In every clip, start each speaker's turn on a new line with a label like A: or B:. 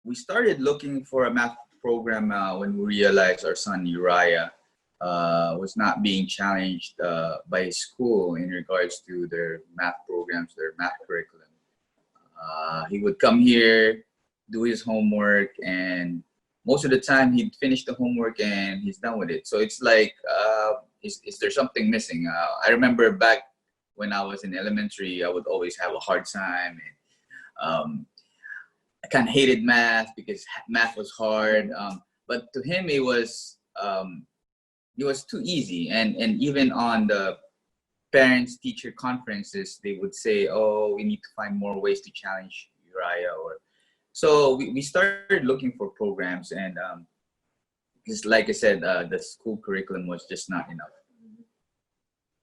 A: we started looking for a math program when we realized our son Uriah was not being challenged by his school in regards to their math programs, their math curriculum. He would come here, do his homework, and most of the time he'd finish the homework and he's done with it. So it's like, is there something missing? I remember back when I was in elementary, I would always have a hard time. And, I kind of hated math because math was hard. But to him, it was too easy. And even on the parents teacher conferences, they would say, oh, we need to find more ways to challenge Uriah. Or so we started looking for programs, and just like I said, the school curriculum was just not enough.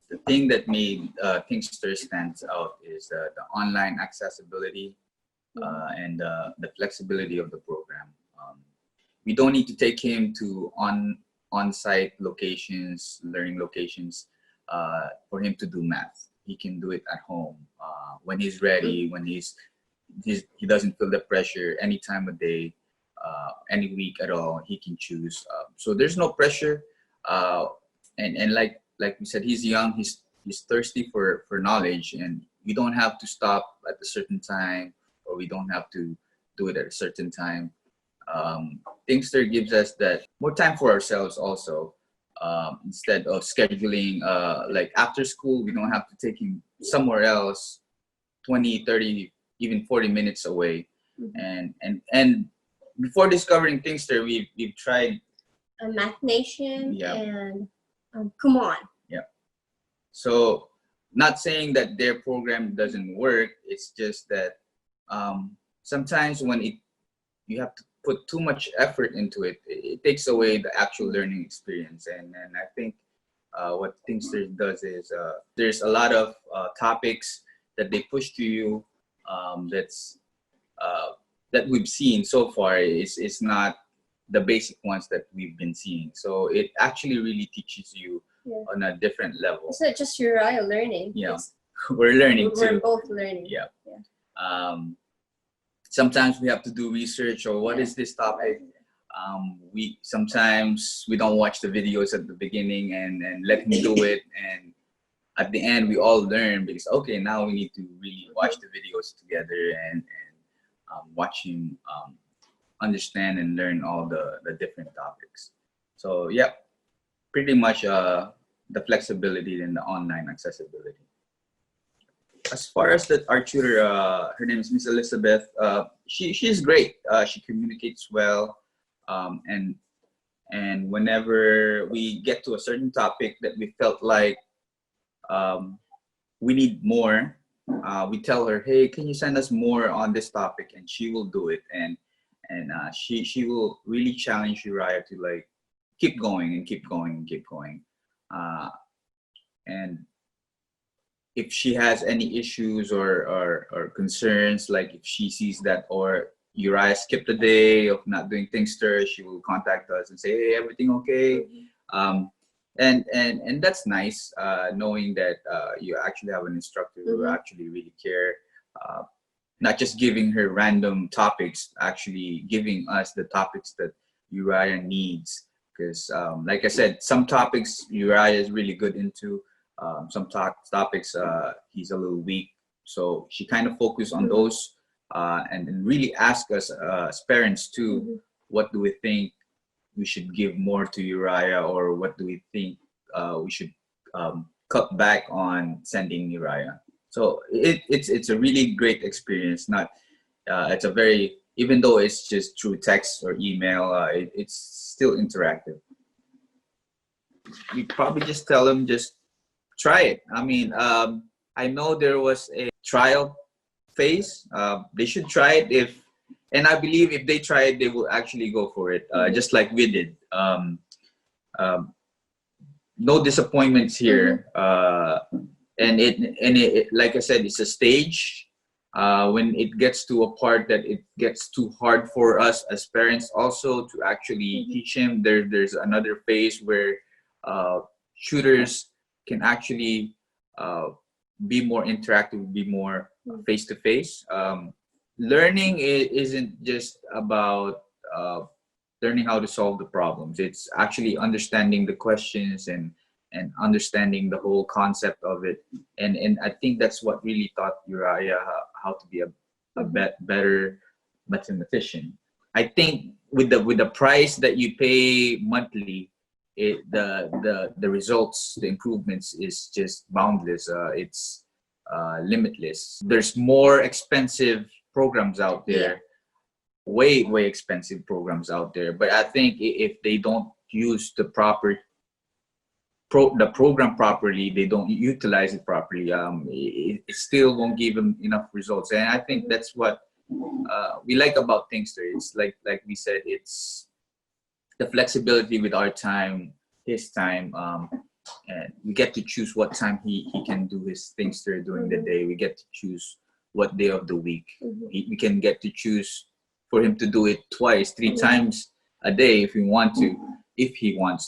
A: The thing that made Thinkster stands out is the online accessibility and the flexibility of the program. We don't need to take him to on-site locations, learning locations, for him to do math. He can do it at home when he's ready, when he doesn't feel the pressure any time of day, any week at all. He can choose. So there's no pressure, and like we said, he's young. He's thirsty for knowledge, and we don't have to stop at a certain time, or we don't have to do it at a certain time. Thinkster gives us that more time for ourselves also. Instead of scheduling like after school, we don't have to take him somewhere else 20, 30, even 40 minutes away. And before discovering Thinkster, we've tried
B: Math Nation,
A: yeah,
B: and Come On.
A: Yeah. So not saying that their program doesn't work, it's just that sometimes when you have to put too much effort into it, it takes away the actual learning experience. And I think what Thinkster does is there's a lot of topics that they push to you that we've seen so far is not the basic ones that we've been seeing. So it actually really teaches you on a different level.
B: It's not just Uriah learning.
A: Yeah, we're learning too.
B: We're both learning.
A: Yeah. Sometimes we have to do research, or what is this topic? Sometimes we don't watch the videos at the beginning and let him do it, and at the end we all learn, because okay, now we need to really watch the videos together and watch him understand and learn all the different topics. So yeah, pretty much the flexibility and the online accessibility. As far as our tutor, her name is Miss Elizabeth. She's great. She communicates well, and whenever we get to a certain topic that we felt like we need more, we tell her, "Hey, can you send us more on this topic?" And she will do it, and she will really challenge Uriah to like keep going and keep going and keep going, and if she has any issues or concerns, like if she sees that or Uriah skipped a day of not doing Thinkster, she will contact us and say, "Hey, everything okay?" And that's nice, knowing that you actually have an instructor who actually really care, not just giving her random topics, actually giving us the topics that Uriah needs. Because like I said, some topics Uriah is really good into. Some topics he's a little weak, so she kind of focused on those, and really ask us as parents too, what do we think we should give more to Uriah, or what do we think we should cut back on sending Uriah. So it's a really great experience. Not it's a very, even though it's just through text or email, it's still interactive. You probably just tell them, just try it. I mean, I know there was a trial phase. They should try it, and I believe if they try it, they will actually go for it, just like we did. No disappointments here. And it, like I said, it's a stage. When it gets to a part that it gets too hard for us as parents also to actually teach him, there's another phase where tutors can actually be more interactive, be more face-to-face. learning isn't just about learning how to solve the problems. It's actually understanding the questions and understanding the whole concept of it. And I think that's what really taught Uriah how to be a better mathematician. I think with the price that you pay monthly, the results, the improvements is just boundless. It's limitless. There's more expensive programs out there, way expensive programs out there. But I think if they don't use the program properly, they don't utilize it properly, it still won't give them enough results. And I think that's what we like about Thinkster. It's like we said, it's the flexibility with our time, his time, and we get to choose what time he can do his Thinkster during the day. We get to choose what day of the week. We can get to choose for him to do it twice, 3 times a day if he wants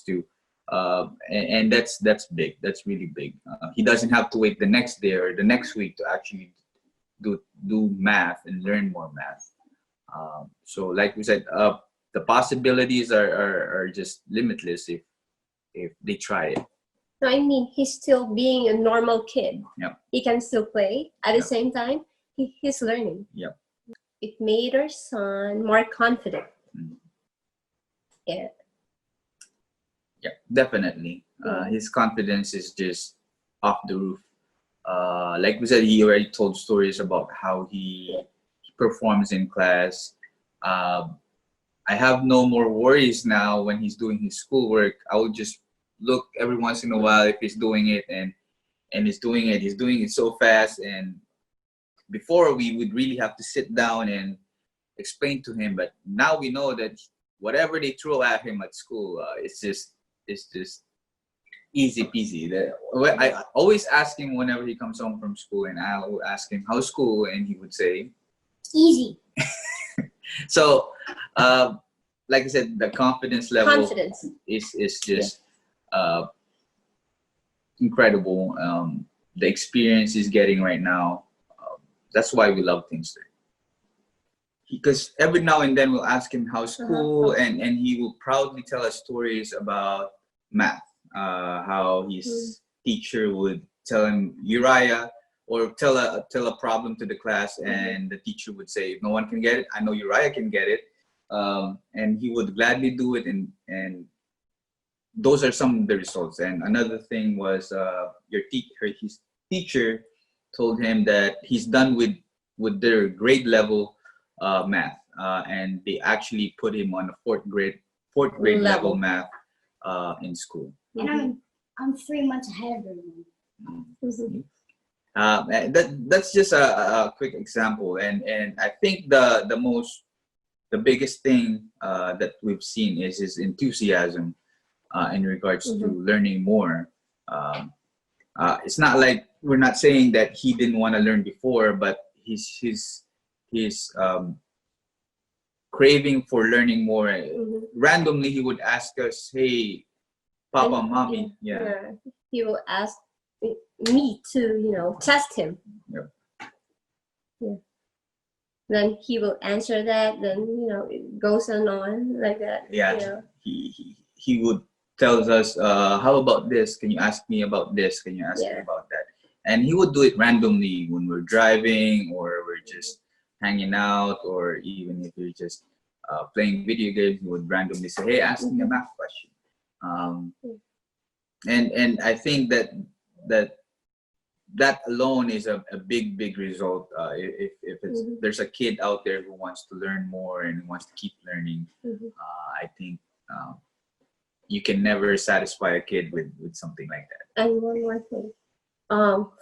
A: to. And that's big. That's really big. He doesn't have to wait the next day or the next week to actually do math and learn more math. So like we said, the possibilities are just limitless if they try it.
B: No, I mean, he's still being a normal kid.
A: Yep.
B: He can still play. At the same time, he's learning.
A: Yep.
B: It made our son more confident. Yeah.
A: Yeah, definitely. His confidence is just off the roof. Like we said, he already told stories about how he performs in class. I have no more worries now when he's doing his schoolwork. I will just look every once in a while if he's doing it, and he's doing it so fast. And before, we would really have to sit down and explain to him, but now we know that whatever they throw at him at school, it's just easy peasy. I always ask him whenever he comes home from school, and I will ask him, how's school? And he would say,
B: easy.
A: So like I said, the confidence level is just incredible. The experience he's getting right now, that's why we love Thinkster. Because every now and then we'll ask him how's school, and he will proudly tell us stories about math, how his teacher would tell him Uriah, or tell a problem to the class, and the teacher would say, if no one can get it, I know Uriah can get it. And he would gladly do it, and those are some of the results. And another thing was his teacher told him that he's done with their grade level math, and they actually put him on a fourth grade level math in school.
C: And I'm 3 months ahead of everyone.
A: That's just a quick example, and I think the biggest thing that we've seen is his enthusiasm in regards to learning more. It's not like we're not saying that he didn't want to learn before, but his craving for learning more. Randomly, he would ask us, "Hey, Papa, Mommy,"
B: he will ask me to test him. Then he will answer that. Then it goes on like that.
A: He would tell us, "How about this? Can you ask me about this? Can you ask me about that?" And he would do it randomly when we're driving, or we're just hanging out, or even if we're just playing video games. He would randomly say, "Hey, ask me a math question." And I think that alone is a big result. If there's a kid out there who wants to learn more and wants to keep learning, I think you can never satisfy a kid with something like that.
B: And one more thing.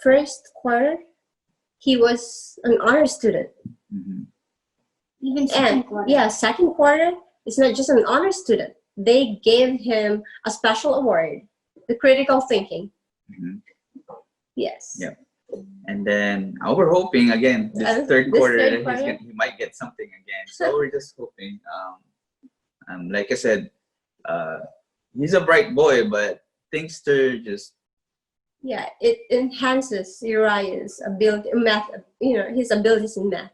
B: First quarter, he was an honor student.
C: Even second quarter.
B: Yeah, second quarter, it's not just an honor student. They gave him a special award, the critical thinking. Yes.
A: Yeah. And then we're hoping again this third quarter he might get something again. So we're just hoping. Like I said, he's a bright boy, but Thinkster just
B: it enhances Uriah's ability math. His abilities in math.